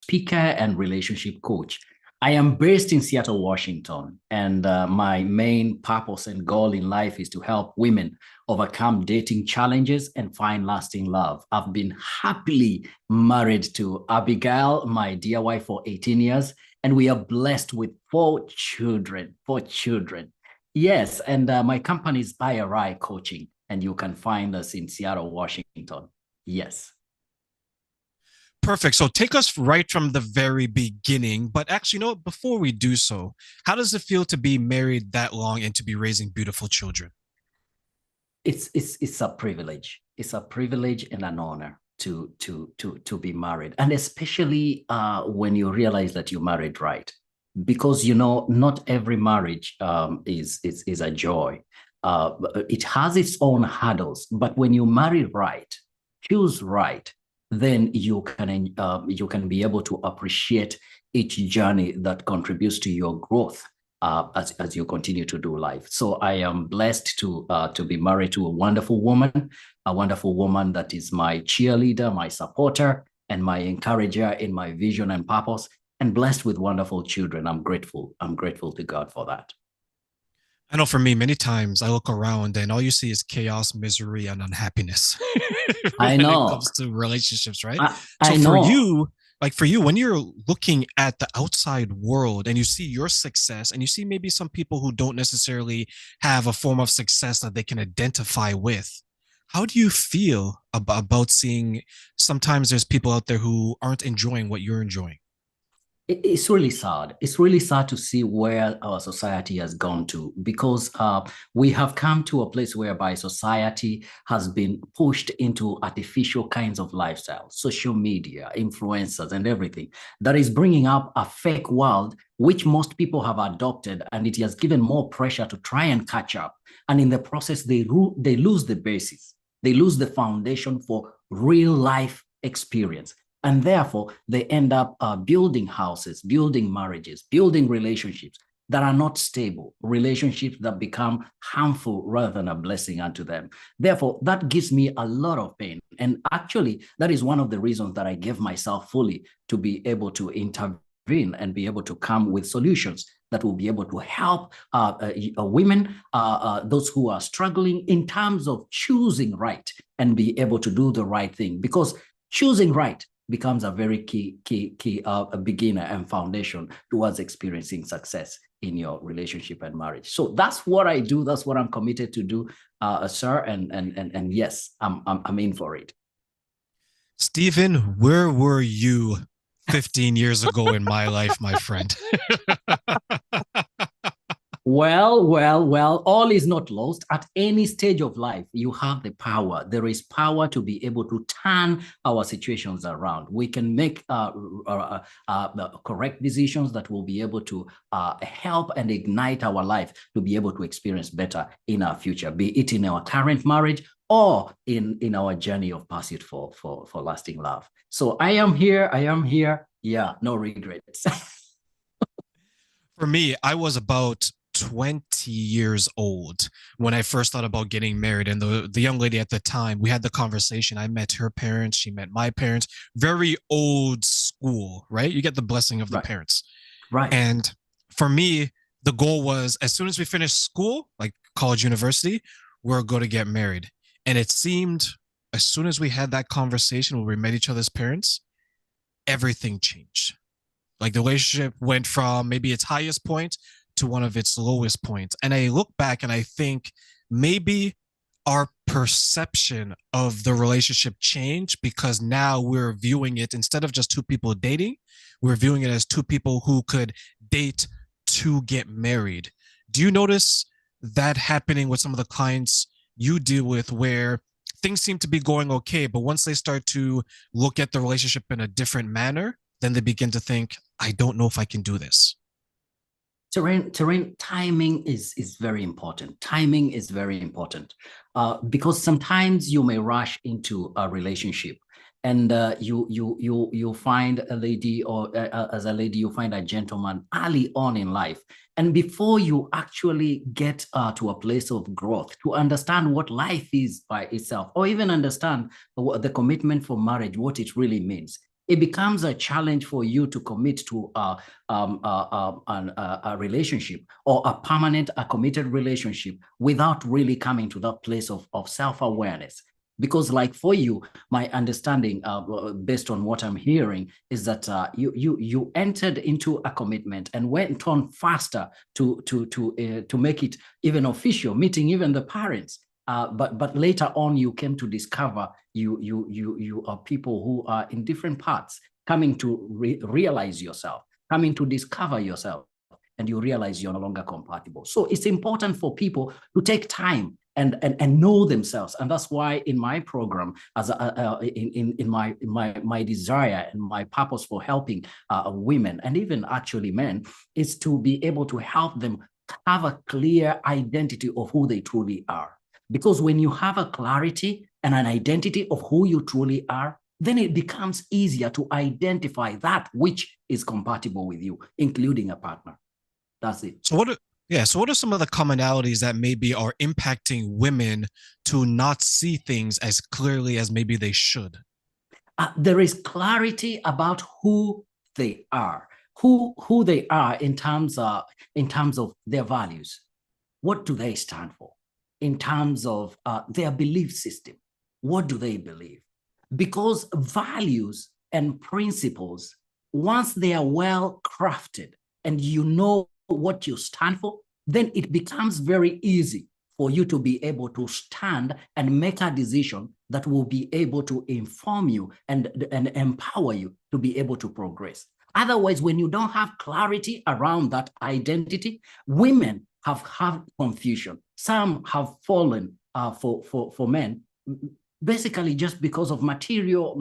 speaker and relationship coach. I am based in Seattle, Washington, and my main purpose and goal in life is to help women overcome dating challenges and find lasting love. I've been happily married to Abigail, my dear wife, for 18 years, and we are blessed with four children. Four children. Yes, and my company is IRI Coaching, and you can find us in Seattle, Washington. Yes. Perfect. So take us right from the very beginning. But actually, before we do so, how does it feel to be married that long and to be raising beautiful children? It's a privilege. It's a privilege and an honor to be married, and especially when you realize that you married right, because not every marriage is a joy. It has its own hurdles, but when you marry right, choose right, then you can be able to appreciate each journey that contributes to your growth as you continue to do life. So I am blessed to be married to a wonderful woman that is my cheerleader, my supporter, and my encourager in my vision and purpose, and blessed with wonderful children. I'm grateful. I'm grateful to God for that. I know for me, many times I look around and all you see is chaos, misery, and unhappiness I when it know. comes to relationships, right? So I know. for you, when you're looking at the outside world and you see your success and you see maybe some people who don't necessarily have a form of success that they can identify with, how do you feel about seeing sometimes there's people out there who aren't enjoying what you're enjoying? It's really sad. It's really sad to see where our society has gone to, because we have come to a place whereby society has been pushed into artificial kinds of lifestyles, social media, influencers, and everything that is bringing up a fake world, which most people have adopted, and it has given more pressure to try and catch up. And in the process, they lose the basis, they lose the foundation for real life experience. And therefore, they end up building houses, building marriages, building relationships that are not stable, relationships that become harmful rather than a blessing unto them. Therefore, that gives me a lot of pain. And actually, that is one of the reasons that I give myself fully to be able to intervene and be able to come with solutions that will be able to help women, those who are struggling in terms of choosing right and be able to do the right thing. Because choosing right becomes a very key a beginner and foundation towards experiencing success in your relationship and marriage. So that's what I do. That's what I'm committed to do, sir. And yes, I'm in for it. Stephen, where were you 15 years ago in my life, my friend? Well, all is not lost. At any stage of life, you have the power. There is power to be able to turn our situations around. We can make correct decisions that will be able to help and ignite our life to be able to experience better in our future, be it in our current marriage or in our journey of pursuit for lasting love. So I am here. I am here. Yeah, no regrets. For me, I was about 20 years old when I first thought about getting married. And the young lady at the time, we had the conversation. I met her parents, she met my parents, very old school, right? You get the blessing of the Right, parents. right. And for me, the goal was as soon as we finished school, like college, university, we're going to get married. And it seemed as soon as we had that conversation where we met each other's parents, everything changed. Like the relationship went from maybe its highest point to one of its lowest points. And I look back and I think maybe our perception of the relationship changed because now we're viewing it instead of just two people dating, we're viewing it as two people who could date to get married. Do you notice that happening with some of the clients you deal with where things seem to be going okay, but once they start to look at the relationship in a different manner, then they begin to think, I don't know if I can do this. Terrain timing is very important. Timing is very important because sometimes you may rush into a relationship, and you find a lady, or as a lady you find a gentleman early on in life, and before you actually get to a place of growth to understand what life is by itself, or even understand the commitment for marriage, what it really means. it becomes a challenge for you to commit to a relationship or a permanent, a committed relationship without really coming to that place of self-awareness. Because, like for you, my understanding, based on what I'm hearing, is that you entered into a commitment and went on faster to make it even official, meeting even the parents. But later on, you came to discover you are people who are in different paths, coming to realize yourself, coming to discover yourself, and you realize you're no longer compatible. So it's important for people to take time and know themselves. And that's why in my program, in my desire and my purpose for helping women and even actually men, is to be able to help them have a clear identity of who they truly are. Because when you have a clarity and an identity of who you truly are, then it becomes easier to identify that which is compatible with you, including a partner. That's it. So what are some of the commonalities that maybe are impacting women to not see things as clearly as maybe they should? There is clarity about who they are, who they are in terms of their values. What do they stand for? In terms of their belief system, what do they believe? Because values and principles, once they are well crafted and you know what you stand for, then it becomes very easy for you to be able to stand and make a decision that will be able to inform you and empower you to be able to progress. Otherwise, when you don't have clarity around that identity, women have confusion. Some have fallen for men, basically just because of materials.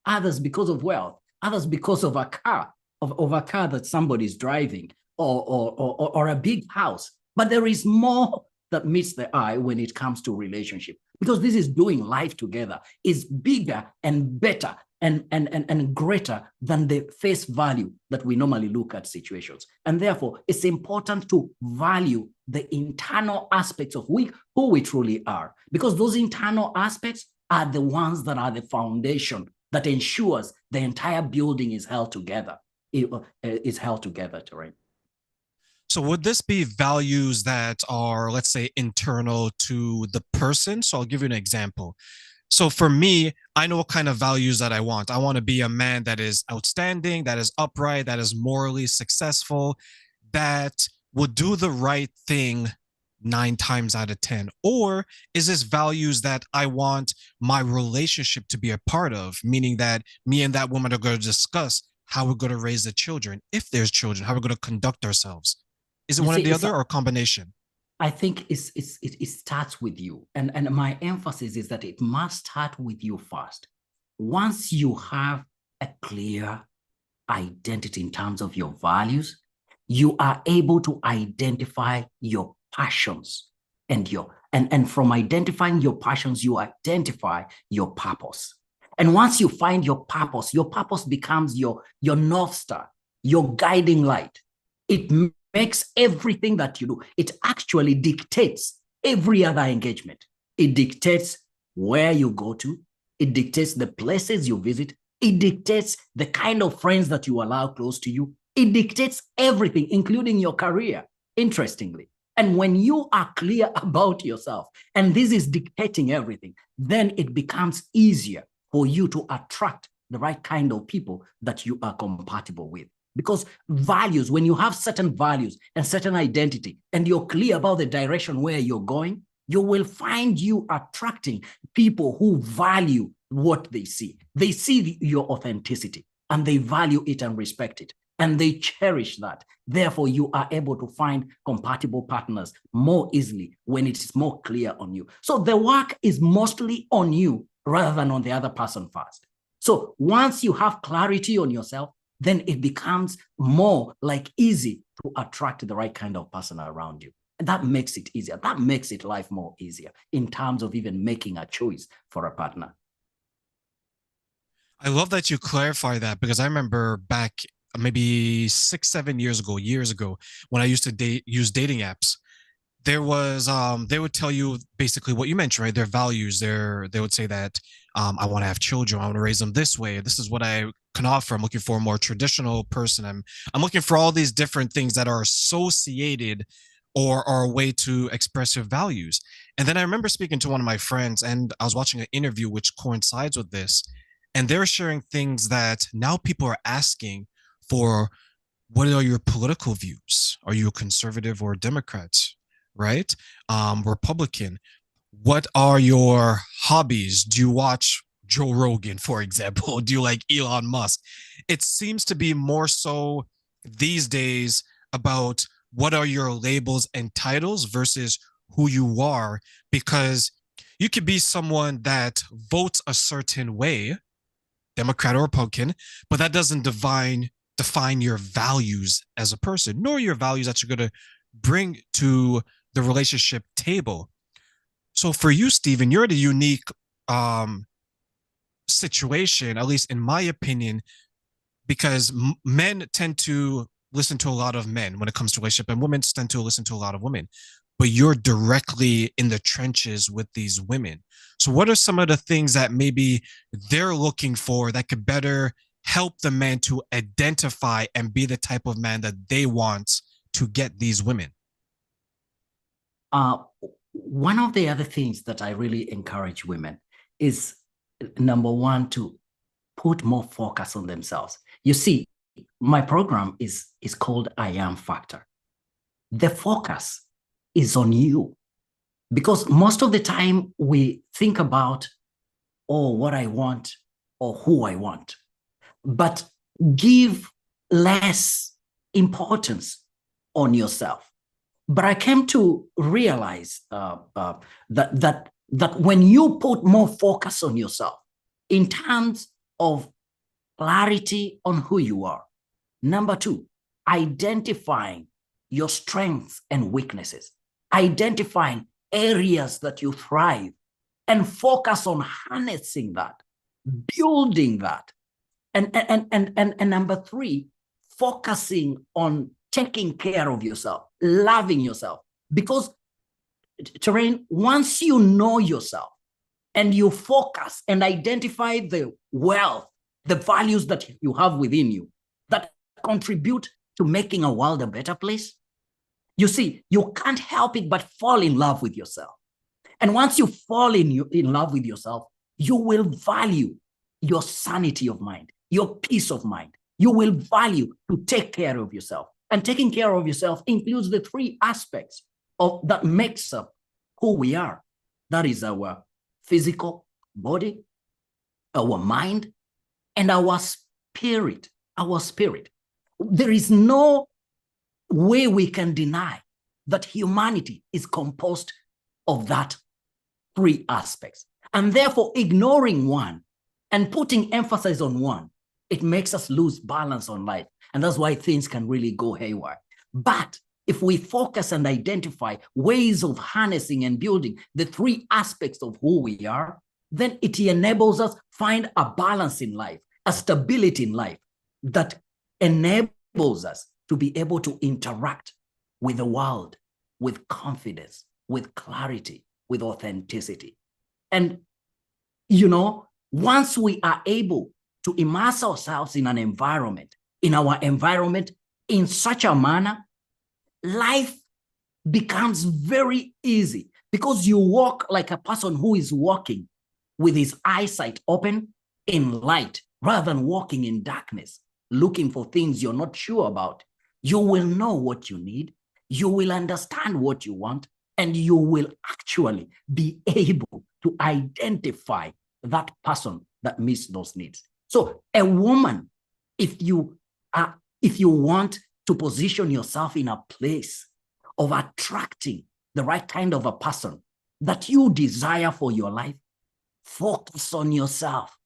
Others because of wealth. Others because of a car, of a car that somebody's driving, or a big house. But there is more that meets the eye when it comes to relationship, because this is doing life together, is bigger and better and greater than the face value that we normally look at situations. And therefore, it's important to value the internal aspects of who we truly are, because those internal aspects are the ones that are the foundation that ensures the entire building is held together. Is held together, Terrain. So would this be values that are, let's say, internal to the person? So I'll give you an example. So for me, I know what kind of values that I want. I want to be a man that is outstanding, that is upright, that is morally successful, that will do the right thing 9 times out of 10? Or is this values that I want my relationship to be a part of, meaning that me and that woman are going to discuss how we're going to raise the children, if there's children, how we're going to conduct ourselves? Is it You one or see, the other or a combination? I think it starts with you. And my emphasis is that it must start with you first. Once you have a clear identity in terms of your values, you are able to identify your passions and from identifying your passions, you identify your purpose. And once you find your purpose becomes your North Star, your guiding light. It makes everything that you do. It actually dictates every other engagement. It dictates where you go to. It dictates the places you visit. It dictates the kind of friends that you allow close to you. It dictates everything, including your career, interestingly. And when you are clear about yourself, and this is dictating everything, then it becomes easier for you to attract the right kind of people that you are compatible with. Because values, when you have certain values and certain identity, and you're clear about the direction where you're going, you will find you attracting people who value what they see. They see your authenticity and they value it and respect it. And they cherish that. Therefore, you are able to find compatible partners more easily when it is more clear on you. So the work is mostly on you rather than on the other person first. So once you have clarity on yourself, then it becomes more like easy to attract the right kind of person around you. And that makes it easier. That makes it life more easier in terms of even making a choice for a partner. I love that you clarify that, because I remember back maybe 6, 7 years ago, when I used to use dating apps, there was they would tell you basically what you mentioned, right? Their values. They would say that I want to have children. I want to raise them this way. This is what I can offer. I'm looking for a more traditional person. I'm looking for all these different things that are associated or are a way to express your values. And then I remember speaking to one of my friends, and I was watching an interview which coincides with this, and they're sharing things that now people are asking for. What are your political views? Are you a conservative or a Democrat? Right? Republican. What are your hobbies? Do you watch Joe Rogan, for example? Do you like Elon Musk? It seems to be more so these days about what are your labels and titles versus who you are, because you could be someone that votes a certain way, Democrat or Republican, but that doesn't define your values as a person, nor your values that you're going to bring to the relationship table. So for you, Stephen, you're in a unique um, situation, at least in my opinion, because men tend to listen to a lot of men when it comes to relationship, and women tend to listen to a lot of women. But you're directly in the trenches with these women. So, what are some of the things that maybe they're looking for that could better help the man to identify and be the type of man that they want to get these women? Uh, One of the other things that I really encourage women is, number one, to put more focus on themselves. You see, my program is called I Am Factor. The focus is on you, because most of the time we think about, oh, what I want or who I want, but give less importance on yourself. But I came to realize that when you put more focus on yourself in terms of clarity on who you are, number two, identifying your strengths and weaknesses, identifying areas that you thrive, and focus on harnessing that, building that. And number three, focusing on taking care of yourself, loving yourself. Because, Terrain, once you know yourself and you focus and identify the wealth, the values that you have within you that contribute to making a world a better place, you see, you can't help it but fall in love with yourself. And once you fall in love with yourself, you will value your sanity of mind, your peace of mind. You will value to take care of yourself. And taking care of yourself includes the three aspects that makes up who we are. That is our physical body, our mind, and our spirit. Our spirit. There is no way we can deny that humanity is composed of that three aspects. And therefore, ignoring one and putting emphasis on one, it makes us lose balance on life. And that's why things can really go haywire. But if we focus and identify ways of harnessing and building the three aspects of who we are, then it enables us find a balance in life, a stability in life that enables us to be able to interact with the world with confidence, with clarity, with authenticity. And, once we are able to immerse ourselves in an environment, in our environment, in such a manner, life becomes very easy, because you walk like a person who is walking with his eyesight open in light rather than walking in darkness, looking for things you're not sure about. You will know what you need, you will understand what you want, and you will actually be able to identify that person that meets those needs. So a woman, if you want to position yourself in a place of attracting the right kind of a person that you desire for your life, focus on yourself.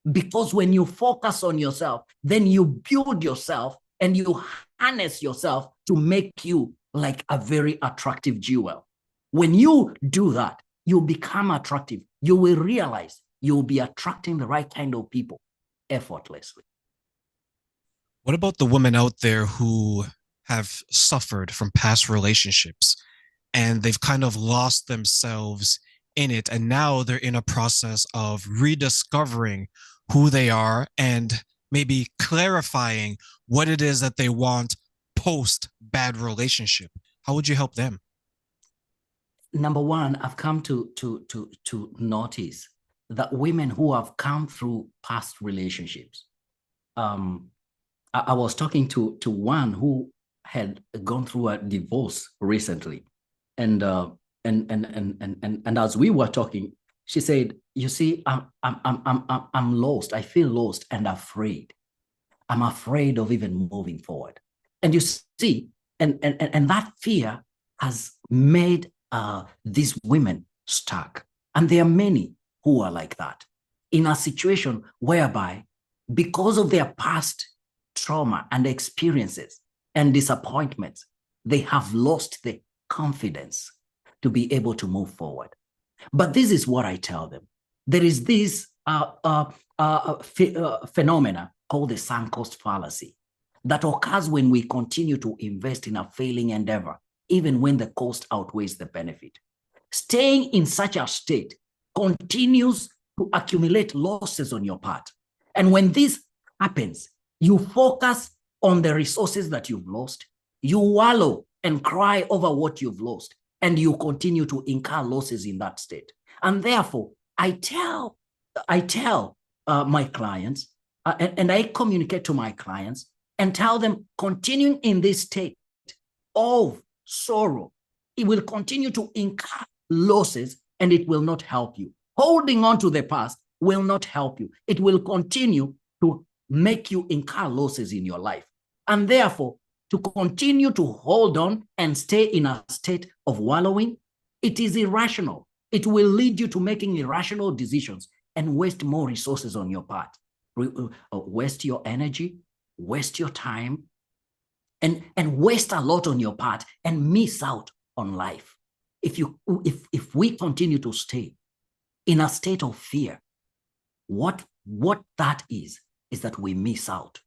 Because when you focus on yourself, then you build yourself and you harness yourself to make you like a very attractive jewel. When you do that, you become attractive. You will realize you'll be attracting the right kind of people effortlessly. What about the women out there who have suffered from past relationships and they've kind of lost themselves in it, and now they're in a process of rediscovering who they are and maybe clarifying what it is that they want post bad relationship. How would you help them? Number one, I've come to notice that women who have come through past relationships. Um, I was talking to one who had gone through a divorce recently, and and as we were talking, she said, "You see, I'm lost. I feel lost and afraid. I'm afraid of even moving forward." And you see, and that fear has made these women stuck. And there are many who are like that, in a situation whereby, because of their past trauma and experiences and disappointments, they have lost the confidence to be able to move forward. But this is what I tell them. There is this phenomena called the sunk cost fallacy that occurs when we continue to invest in a failing endeavor, even when the cost outweighs the benefit. Staying in such a state continues to accumulate losses on your part. And when this happens, you focus on the resources that you've lost, you wallow and cry over what you've lost, and you continue to incur losses in that state. And therefore, I tell my clients, and I communicate to my clients and tell them, continuing in this state of sorrow, it will continue to incur losses and it will not help you. Holding on to the past will not help you. It will continue to make you incur losses in your life. And therefore, to continue to hold on and stay in a state of wallowing, it is irrational. It will lead you to making irrational decisions and waste more resources on your part. Waste your energy, waste your time, and waste a lot on your part and miss out on life. If we continue to stay in a state of fear, what that is that we miss out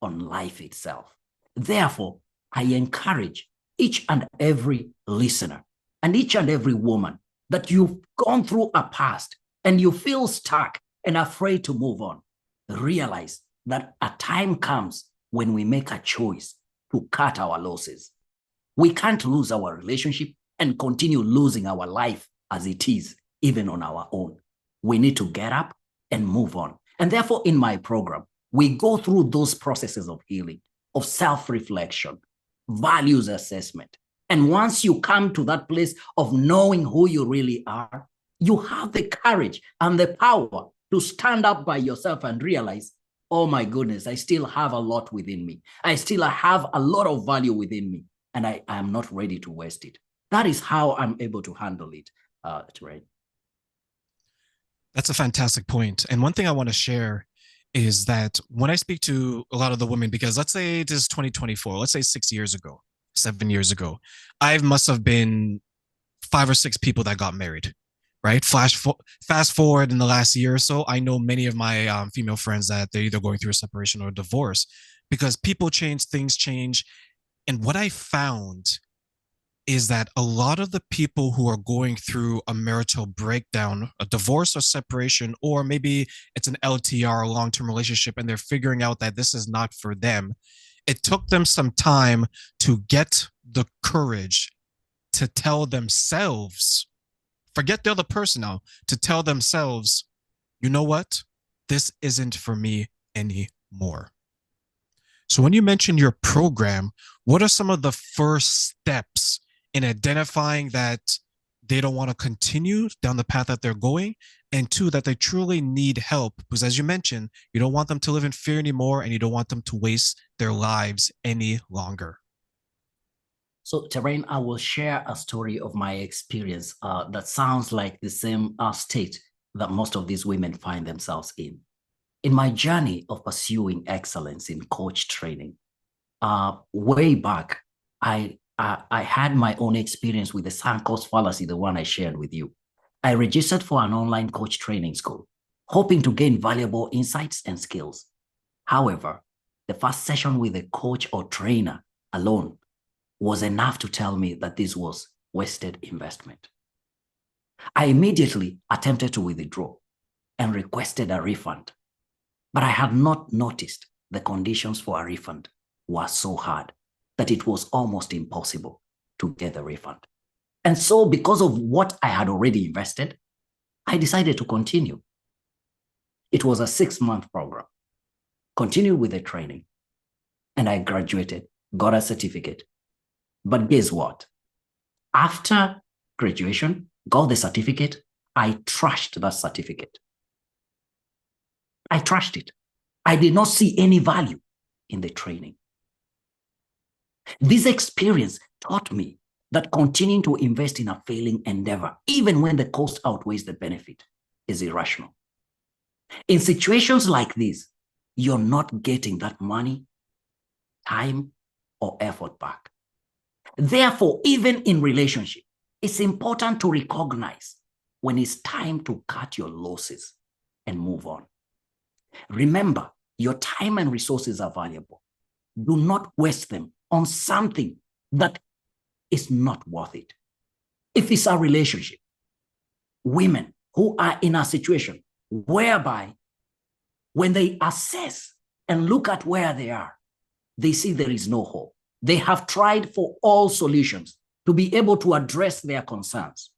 on life itself. Therefore, I encourage each and every listener and each and every woman that you've gone through a past and you feel stuck and afraid to move on. Realize that a time comes when we make a choice to cut our losses. We can't lose our relationship and continue losing our life as it is, even on our own. We need to get up and move on. And therefore, in my program, we go through those processes of healing, of self-reflection, values assessment. And once you come to that place of knowing who you really are, you have the courage and the power to stand up by yourself and realize, oh my goodness, I still have a lot within me. I still have a lot of value within me, and I am not ready to waste it. That is how I'm able to handle it, Terrain. That's a fantastic point. And one thing I want to share is that when I speak to a lot of the women, because let's say this is 2024, let's say 6 years ago, 7 years ago, I must have been 5 or 6 people that got married, right? Fast forward in the last year or so, I know many of my female friends that they're either going through a separation or a divorce because people change, things change. And what I found is that a lot of the people who are going through a marital breakdown, a divorce or separation, or maybe it's an LTR, a long-term relationship, and they're figuring out that this is not for them, it took them some time to get the courage to tell themselves, forget the other person now, to tell themselves, you know what? This isn't for me anymore. So when you mention your program, what are some of the first steps in identifying that they don't want to continue down the path that they're going, and two, that they truly need help? Because as you mentioned, you don't want them to live in fear anymore, and you don't want them to waste their lives any longer. So, Terrain, I will share a story of my experience that sounds like the same state that most of these women find themselves in. In my journey of pursuing excellence in coach training, way back, I had my own experience with the sunk cost fallacy, the one I shared with you. I registered for an online coach training school, hoping to gain valuable insights and skills. However, the first session with a coach or trainer alone was enough to tell me that this was wasted investment. I immediately attempted to withdraw and requested a refund, but I had not noticed the conditions for a refund were so hard that it was almost impossible to get the refund. And so, because of what I had already invested, I decided to continue. It was a 6-month program, continued with the training, and I graduated, got a certificate. But guess what? After graduation, got the certificate, I trashed that certificate. I trashed it. I did not see any value in the training. This experience taught me that continuing to invest in a failing endeavor, even when the cost outweighs the benefit, is irrational. In situations like this, you're not getting that money, time, or effort back. Therefore, even in relationship, it's important to recognize when it's time to cut your losses and move on. Remember, your time and resources are valuable. Do not waste them on something that is not worth it. If it's a relationship, women who are in a situation whereby when they assess and look at where they are, they see there is no hope. They have tried for all solutions to be able to address their concerns.